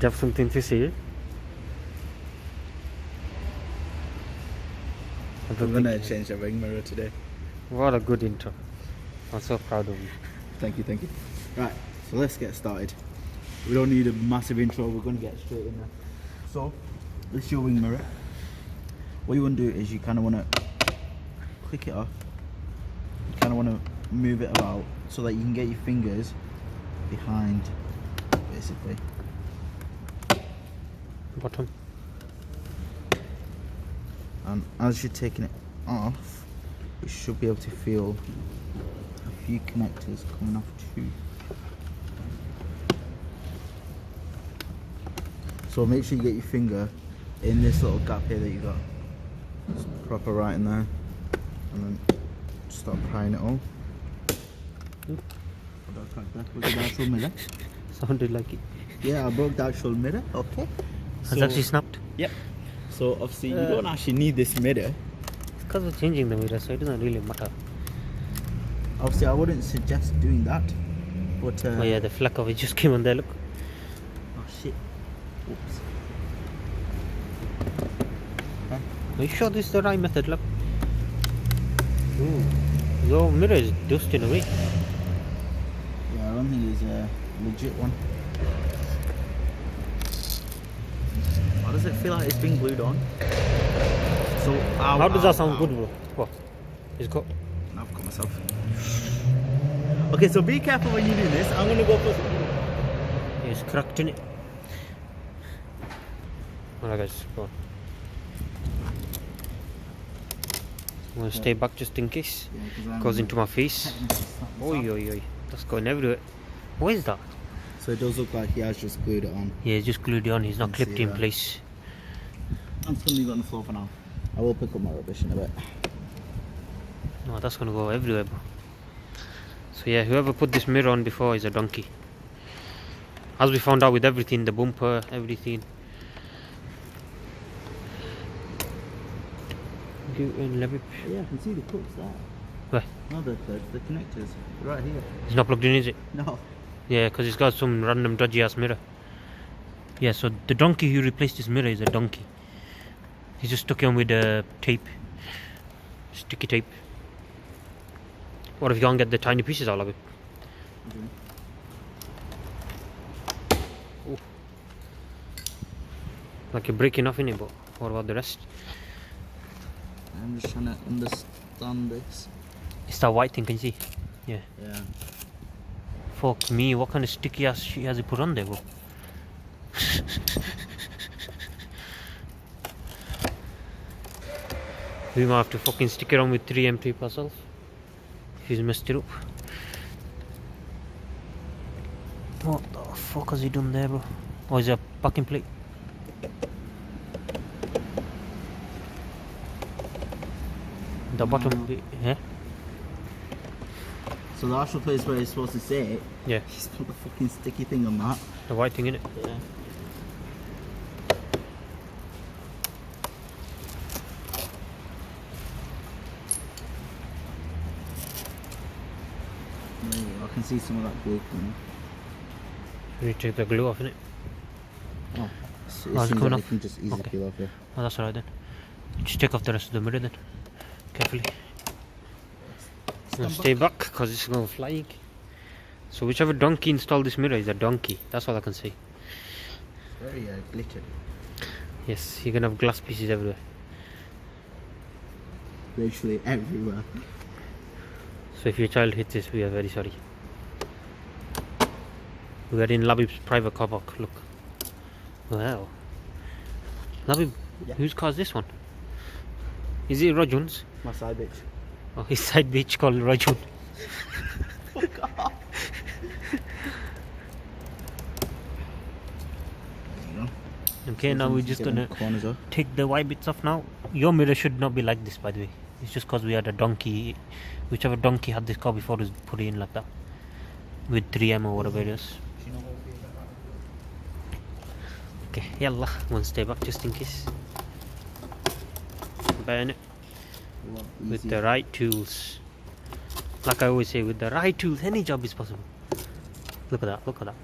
have something to say? I'm gonna change the ring mirror today. What a good intro. I'm so proud of you. Thank you, thank you. Right, so let's get started. We don't need a massive intro, we're gonna get straight in there. So, this is your wing mirror. What you want to do is you kind of want to click it off. You kind of want to move it about so that you can get your fingers behind, basically. Bottom. And as you're taking it off, you should be able to feel a few connectors coming off too. So make sure you get your finger in this little gap here that you got. Just proper right in there, and then start prying it all. Was it the actual mirror? Sounded like it. Yeah, I broke the actual mirror. Okay. Has it actually snapped? Yep. So obviously you don't actually need this mirror. It's because we're changing the mirror, so it doesn't really matter. Obviously I wouldn't suggest doing that. But Oh yeah, the fleck of it just came on there, look. Oh shit. Oops. Are you sure this is the right method, look? Ooh, your mirror is dusting away. Yeah, I don't think it's a legit one. Why does it feel like it's been glued on? So how does that sound good, bro? What? It's got. I've got myself. Okay, so be careful when you do this. I'm gonna go for some. It's cracked in it. Alright guys, go on. I'm gonna stay back just in case. Yeah, goes into my face. Oi oi oi. That's going everywhere. What is that? So it does look like he has just glued it on. Yeah, he's just glued it on, he's not clipped in that. place. I'm just gonna leave it on the floor for now. I will pick up my rubbish in a bit. No, that's gonna go everywhere, bro. So yeah, whoever put this mirror on before is a donkey. As we found out with everything, the bumper, everything. Yeah, I can see the clips there. Where? No, the connectors. Right here. It's not plugged in, is it? No. Yeah, because it's got some random dodgy ass mirror. Yeah, so the donkey who replaced this mirror is a donkey. He just stuck it on with tape. Sticky tape. What if you can't get the tiny pieces out of it? Ooh. Like you're breaking off in it, but what about the rest? I'm just trying to understand this. It's that white thing, can you see? Yeah. Yeah. Fuck me, what kind of sticky ass shit has he put on there, bro? We might have to fucking stick it on with 3M tape ourselves. If he's messed it up. What the fuck has he done there, bro? Or is it a packing plate? The bottom bit, yeah? So the actual place where it's supposed to sit, Yeah. he's put the fucking sticky thing on that. The white thing in it. Yeah. There you go. I can see some of that glue coming. We need to take the glue off, innit? Oh, it's seems coming like off. it can just easily Okay. peel off, yeah. Oh, that's alright then. Just take off the rest of the mirror then. Carefully. Now stay back because it's going flying. So whichever donkey installed this mirror is a donkey. That's all I can say. Very glittered. Yes, you're gonna have glass pieces everywhere. Literally everywhere. So if your child hits this, we are very sorry. We are in Labib's private car park. Look. Wow. Labib, Yeah. whose car is this one? Is it Rajun's? My side bitch. Oh, his side bitch called Rajun. Fuck off. Okay, now we're just gonna corners off. take the white bits off now. Your mirror should not be like this, by the way. It's just because we had a donkey. Whichever donkey had this car before is put it in like that. With 3M or whatever it is. Okay, yalla, one step back just in case. Burn it with the right tools. Like I always say, with the right tools, any job is possible. Look at that, look at that.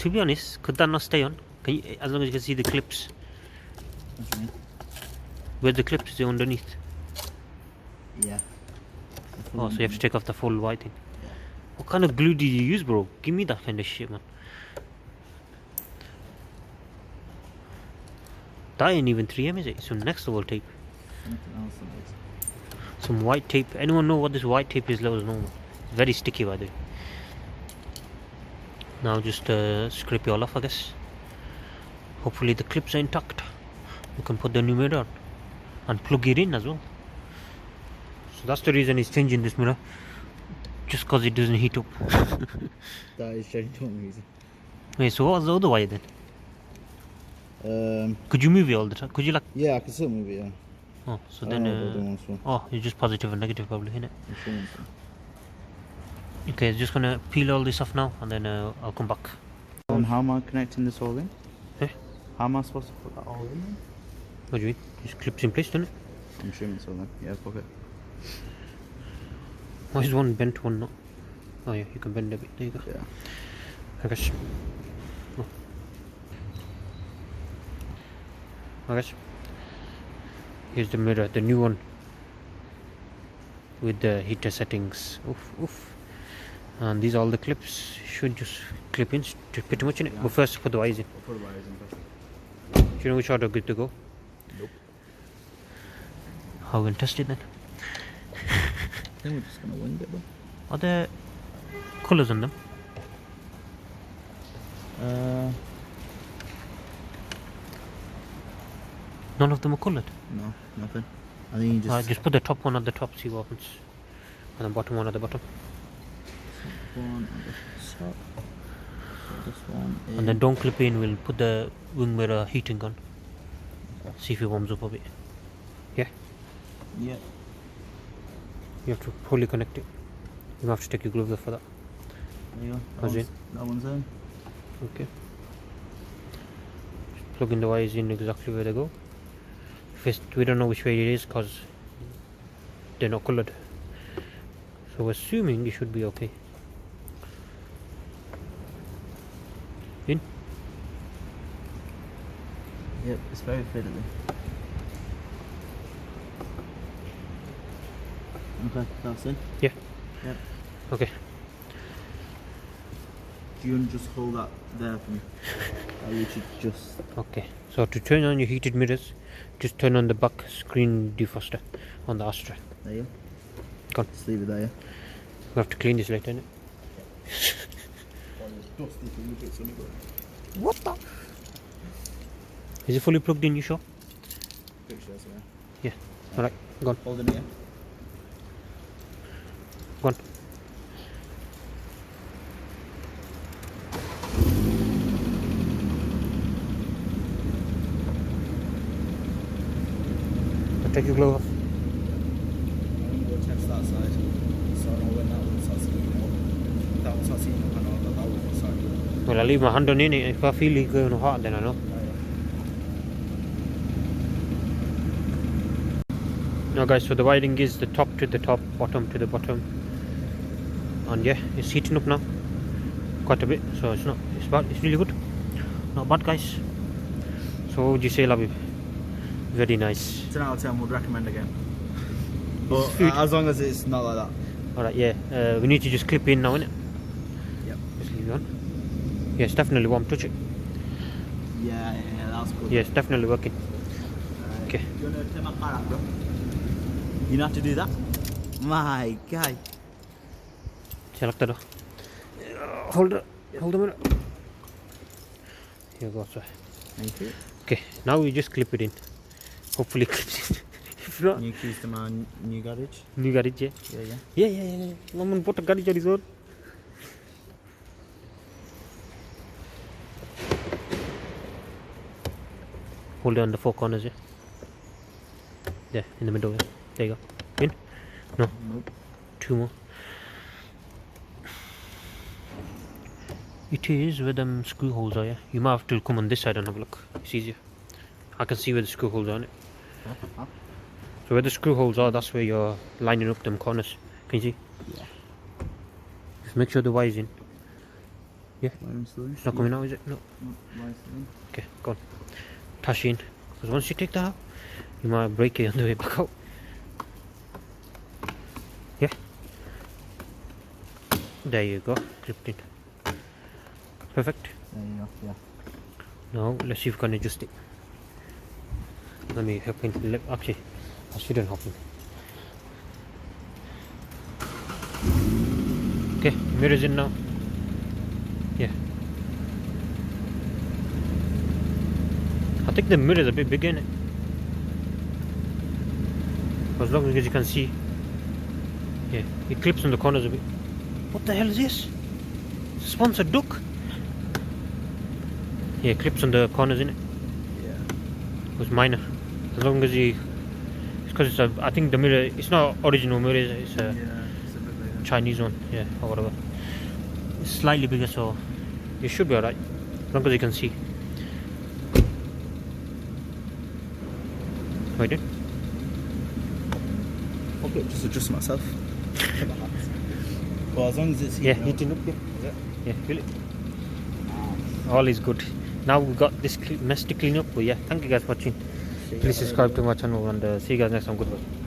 To be honest, could that not stay on? Can you, as long as you can see the clips. What do you mean? Where the clips are underneath. Yeah. Oh, so you have to take off the full white thing. Yeah. What kind of glue did you use, bro? Give me that kind of shit, man. That ain't even 3M, is it? Some next level tape. Something else that is. Some white tape. Anyone know what this white tape is? Let us know. It's very sticky, by the way. Now just scrape it all off, I guess. Hopefully the clips are intact. You can put the new mirror on and plug it in as well. So that's the reason he's changing this mirror, just because it doesn't heat up. That is genuine reason. Wait, so what was the other wire then? Could you move it all the time? Could you like? Yeah, I can still move it. Yeah. Oh, so I then. don't know Oh, it's just positive and negative, probably, isn't it? what Okay, just gonna peel all this off now, and then I'll come back. And how am I connecting this all in? Eh? How am I supposed to put that all in? What do you mean? Just clips in place, doesn't it? I'm assuming so then. Yeah, fuck it. Why is one bent, one not? Oh yeah, you can bend a bit. There you go. Yeah. I guess. Oh. I guess. Here's the mirror, the new one, with the heater settings. Oof, oof. And these are all the clips. Should just clip in pretty much in it. Yeah. But first, put the wires in. I'll put the wires in first. Do you know which order are good to go? Nope. How we test it then? I think we're just gonna wing it, bro. Are there colours on them? None of them are coloured. No, nothing. I think you just. Just put the top one at the top, see what happens, and the bottom one at the bottom. One at the top. So this one is. And then don't clip in. We'll put the wing mirror heating on. Okay. See if it warms up a bit. Yeah. Yeah. You have to fully connect it. You have to take your gloves off for that. There you go. How's it? That one's in. Okay. Just plug in the wires in exactly where they go. First, we don't know which way it is because they're not coloured. So we're assuming it should be okay. In? Yep, it's very fiddly. Okay, that's in. Yeah. Yep. Okay. Do you want to just hold that there for me? Or you should just. Okay. So to turn on your heated mirrors, just turn on the back screen defroster on the Astra. There you Go on. Just leave it there. We have to clean this later, innit? What the? Is it fully plugged in, you sure? Pretty sure so, Yeah. Alright, go on. Hold it here. Go on. Take your glove off. I'm going to go test that side. So I know when that one starts heating up. That one starts heating up, I know that one will start heating up. Well, I'll leave my hand on it. If I feel it going hot, then I know. Now guys, so the wiring is the top to the top, bottom to the bottom. And yeah, it's heating up now. Quite a bit, so it's really good. Not bad, guys. So what would you say, Labib? Very nice. 10 out of 10 would recommend again. But food. as long as it's not like that. Alright, yeah. We need to just clip in now, innit? Yep. Just leave it on. Yeah, it's definitely warm. Touch it. Yeah, that's good. Yeah, it's definitely working. Okay. You want to turn my car out, bro? You don't have to do that? My guy. Lock the door. Hold it. Hold the mirror. Here you go, sir. Thank you. Okay, now we just clip it in. Hopefully it clips in. If not, New keys to my new garage. new garage, yeah. Yeah. Someone put a garage on his own. Hold it on the four corners, yeah. There, in the middle, yeah. There you go. In? No. Nope. Two more. It is where them screw holes are, yeah. You might have to come on this side and have a look. It's easier. I can see where the screw holes are on it. Huh? So where the screw holes are, that's where you're lining up them corners. Can you see? Yeah. Just make sure the wire's in. Yeah. Wiring still in? It's not coming out, is it? No. No, wiring still in. Okay, go on. Touch in. Because once you take that out, you might break it on the way back out. Yeah. There you go. Clipped in. Perfect. There you go, yeah. Now let's see if we can adjust it. Let me hop in. Actually, I shouldn't hop in. Okay, mirrors in now. Yeah. I think the mirror is a bit bigger in it. As long as you can see. Yeah, it clips on the corners a bit. What the hell is this? Sponsored duck. Yeah, clips on the corners in it. Yeah. It's minor. As long as you, it's because it's a. I think the mirror. It's not original mirror. It's a It's a bit bigger. Chinese one. Yeah, or whatever. It's slightly bigger, so it should be alright. As long as you can see. Wait. Okay, just adjust myself. Well, as long as it's Yeah, heating heating up. Yeah, Is it? yeah, feel it. All is good. Now we've got this mess to clean up. But yeah, thank you guys for watching. Please subscribe to my channel and see you guys next time. Goodbye.